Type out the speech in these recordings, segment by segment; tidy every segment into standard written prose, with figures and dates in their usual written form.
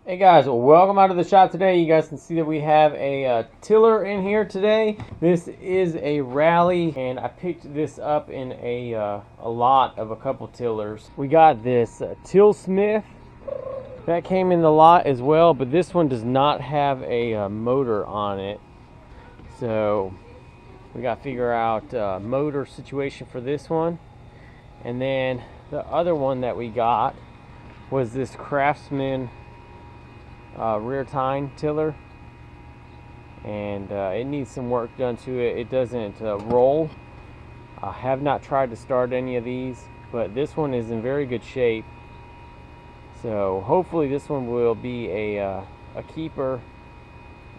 Hey guys, welcome out of the shop today. You guys can see that we have a tiller in here today. This is a Rally, and I picked this up in a lot of a couple tillers. We got this Tillsmith that came in the lot as well, but this one does not have a motor on it. So we got to figure out motor situation for this one. And then the other one that we got was this Craftsman rear tine tiller, and it needs some work done to it. It doesn't roll. I have not tried to start any of these, but this one is in very good shape, so hopefully this one will be a keeper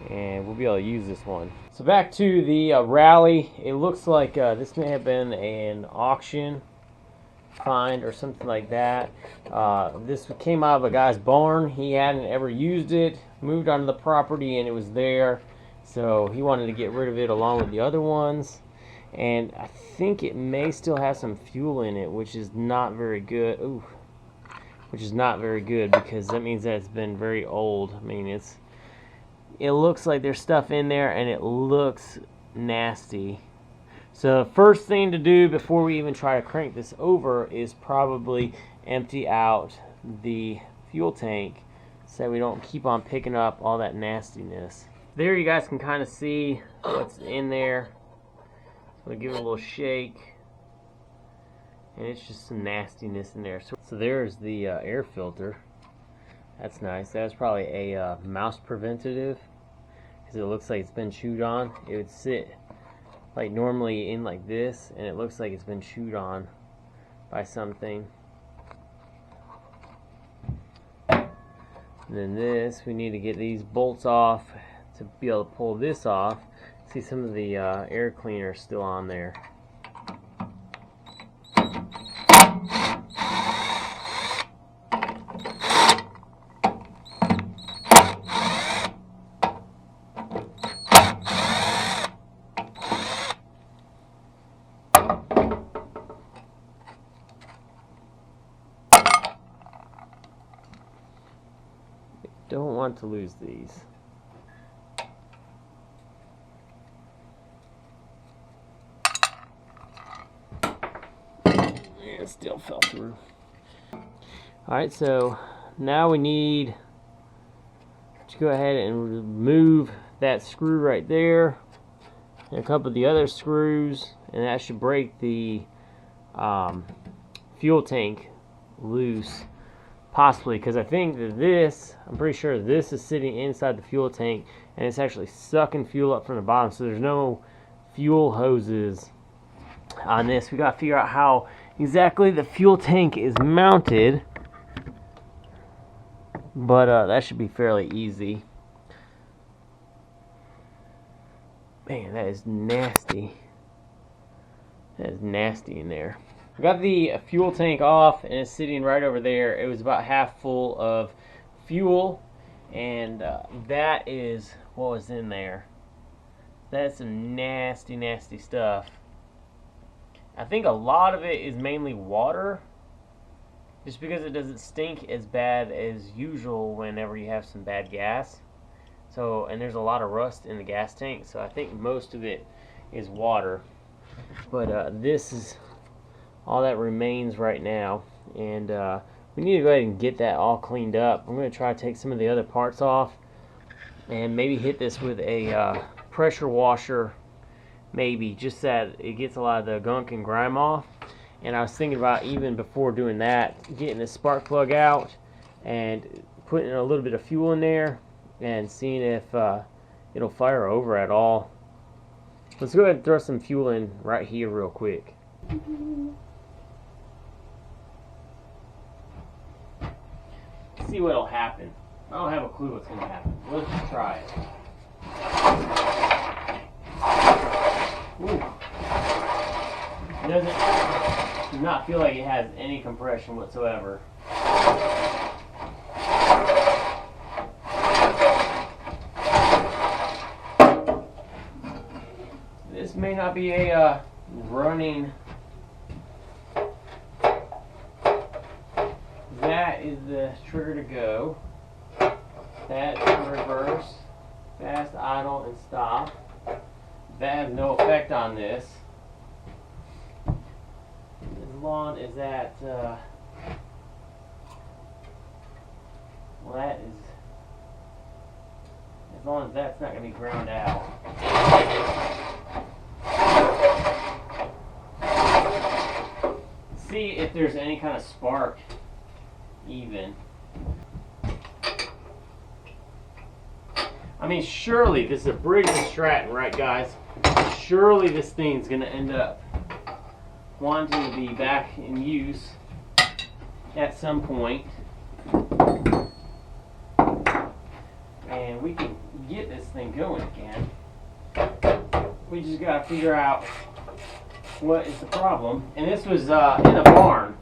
and we'll be able to use this one. So back to the Rally. It looks like this may have been an auction find or something like that. This came out of a guy's barn. He hadn't ever used it, moved onto the property, and it was there, so he wanted to get rid of it along with the other ones. And I think it may still have some fuel in it, which is not very good. Ooh, which is not very good, because that means that it's been very old. I mean, it looks like there's stuff in there, and it looks nasty. So the first thing to do before we even try to crank this over is probably empty out the fuel tank so we don't keep on picking up all that nastiness. There you guys can kind of see what's in there. So give it a little shake, and it's just some nastiness in there. So there's the air filter. That's nice. That's probably a mouse preventative, because it looks like it's been chewed on. It would sit like normally in like this, and it looks like it's been chewed on by something. And then this, we need to get these bolts off to be able to pull this off. See, some of the air cleaner is still on there. Don't want to lose these. It still fell through. Alright, so now we need to go ahead and remove that screw right there and a couple of the other screws, and that should break the fuel tank loose. Possibly, because I think that this, I'm pretty sure this is sitting inside the fuel tank, and it's actually sucking fuel up from the bottom, so there's no fuel hoses on this. We got to figure out how exactly the fuel tank is mounted, but that should be fairly easy. Man, that is nasty. That is nasty in there. I got the fuel tank off, and it's sitting right over there. It was about half full of fuel, and that is what was in there. That's some nasty, nasty stuff. I think a lot of it is mainly water, just because it doesn't stink as bad as usual whenever you have some bad gas. So, and there's a lot of rust in the gas tank, so I think most of it is water. But this is all that remains right now, and we need to go ahead and get that all cleaned up. I'm going to try to take some of the other parts off and maybe hit this with a pressure washer, maybe, just that it gets a lot of the gunk and grime off. And I was thinking about, even before doing that, getting the spark plug out and putting a little bit of fuel in there and seeing if it'll fire over at all. Let's go ahead and throw some fuel in right here real quick. See what'll happen. I don't have a clue what's gonna happen. Let's just try it. Ooh. Does not feel like it has any compression whatsoever. This may not be a running. That is the trigger to go. That's reverse, fast, idle, and stop. That has no effect on this. As long as that, well, that is, as long as that's not going to be ground out. See if there's any kind of spark even. I mean, surely this is a Briggs & Stratton, right guys? Surely this thing's going to end up wanting to be back in use at some point. And we can get this thing going again. We just got to figure out what is the problem. And this was in a barn.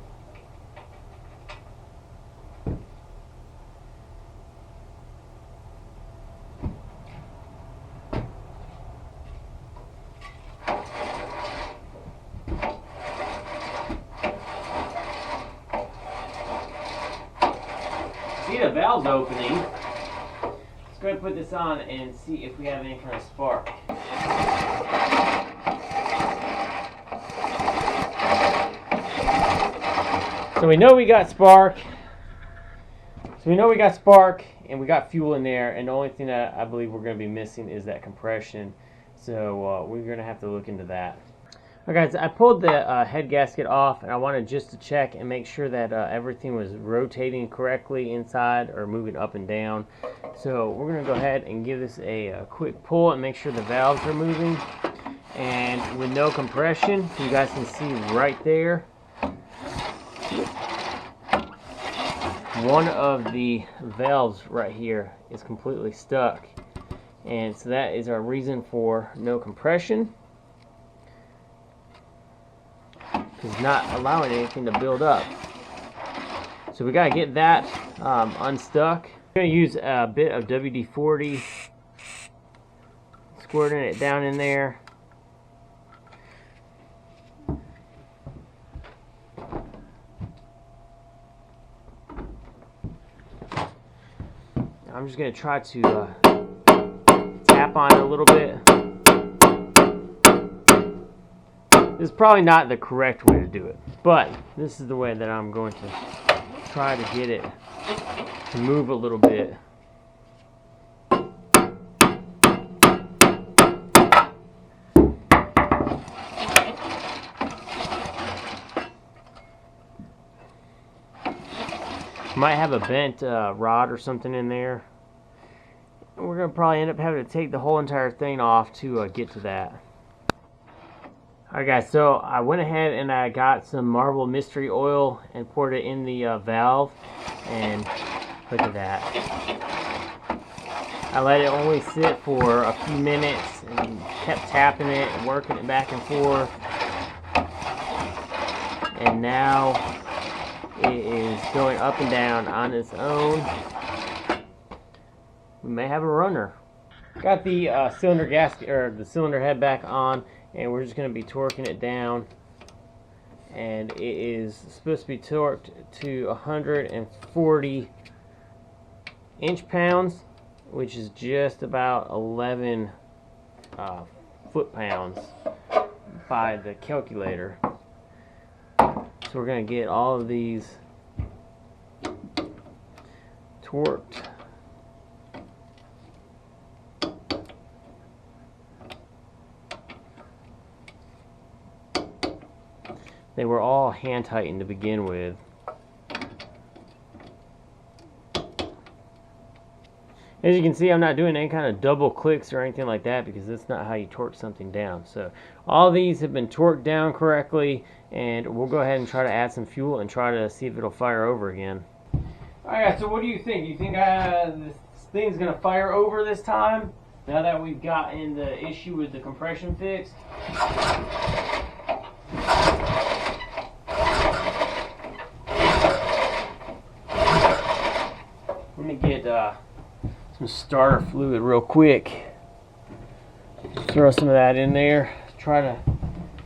See the valve's opening. Let's go ahead and put this on and see if we have any kind of spark. So we know we got spark. And we got fuel in there. And the only thing that I believe we're going to be missing is that compression. So we're going to have to look into that. Alright guys, I pulled the head gasket off, and I wanted just to check and make sure that everything was rotating correctly inside or moving up and down. So we're going to go ahead and give this a quick pull and make sure the valves are moving. And with no compression, you guys can see right there, one of the valves right here is completely stuck. And so that is our reason for no compression. Is not allowing anything to build up. So we got to get that unstuck. I'm going to use a bit of WD-40, squirting it down in there. I'm just going to try to tap on it a little bit. This is probably not the correct way to do it, but this is the way that I'm going to try to get it to move a little bit. Might have a bent rod or something in there. And we're going to probably end up having to take the whole entire thing off to get to that. Alright guys, so I went ahead and I got some Marvel Mystery Oil and poured it in the valve, and look at that. I let it only sit for a few minutes and kept tapping it and working it back and forth. And now it is going up and down on its own. We may have a runner. Got the cylinder gasket, or the cylinder head back on. And we're just going to be torquing it down, and it is supposed to be torqued to 140 inch-pounds, which is just about 11 foot-pounds by the calculator. So we're going to get all of these torqued. They were all hand tightened to begin with. As you can see, I'm not doing any kind of double clicks or anything like that, because that's not how you torque something down. So all these have been torqued down correctly, and we'll go ahead and try to add some fuel and try to see if it'll fire over again. Alright, so what do you think? Do you think this thing's going to fire over this time, now that we've gotten the issue with the compression fixed? Let me get some starter fluid real quick. Throw some of that in there. Try to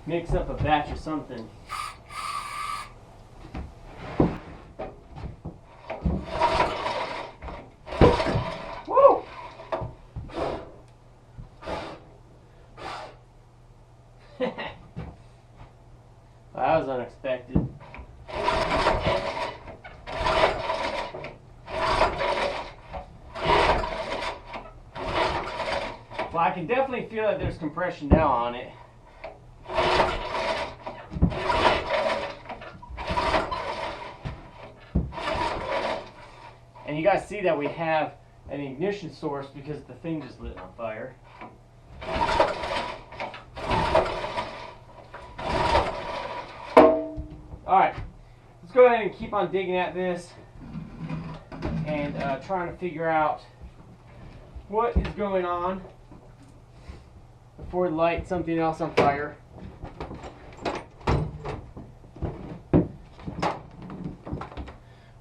mix up a batch of something. I can definitely feel that there's compression now on it. And you guys see that we have an ignition source because the thing just lit on fire. Alright, let's go ahead and keep on digging at this and trying to figure out what is going on before we light something else on fire.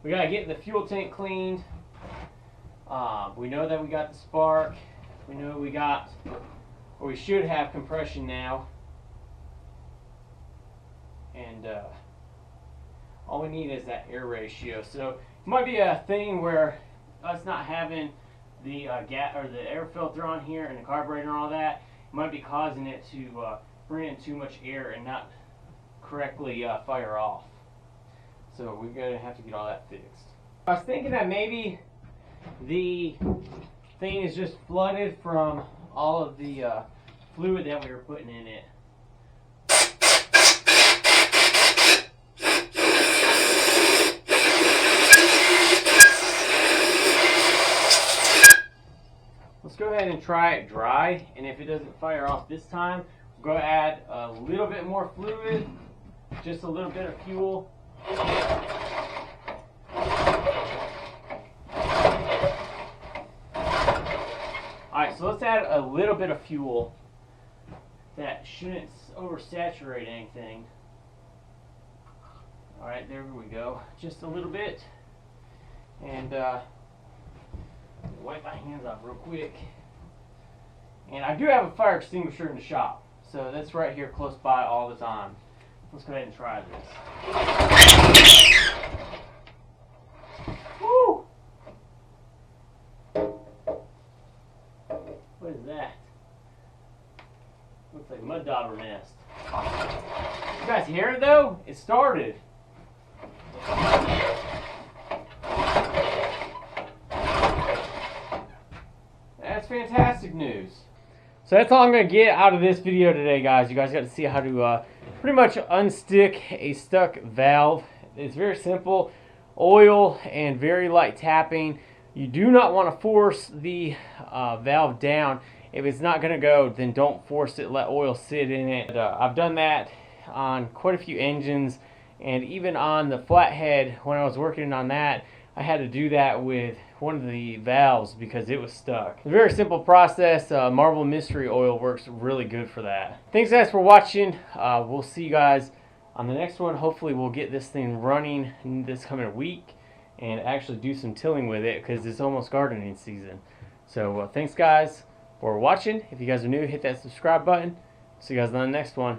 We gotta get the fuel tank cleaned. We know that we got the spark. We know we got, or we should have compression now. And all we need is that air ratio. So it might be a thing where us not having the gas or the air filter on here and the carburetor and all that might be causing it to bring in too much air and not correctly fire off. So we're gonna have to get all that fixed. I was thinking that maybe the thing is just flooded from all of the fluid that we were putting in it. Let's go ahead and try it dry, and if it doesn't fire off this time, we'll go add a little bit more fluid, just a little bit of fuel. Alright, so let's add a little bit of fuel. That shouldn't oversaturate anything. Alright, there we go. Just a little bit. And wipe my hands off real quick. And I do have a fire extinguisher in the shop, so that's right here close by all the time. Let's go ahead and try this. Woo! What is that? Looks like a mud dauber nest. You guys hear it though? It started. That's fantastic news. So that's all I'm going to get out of this video today, guys. You guys got to see how to pretty much unstick a stuck valve. It's very simple. Oil and very light tapping. You do not want to force the valve down. If it's not going to go, then don't force it. Let oil sit in it. I've done that on quite a few engines, and even on the flathead when I was working on that, I had to do that with one of the valves because it was stuck. It's a very simple process. Marble Mystery Oil works really good for that. Thanks guys for watching. We'll see you guys on the next one. Hopefully we'll get this thing running this coming week and actually do some tilling with it because it's almost gardening season. So thanks guys for watching. If you guys are new, hit that subscribe button. See you guys on the next one.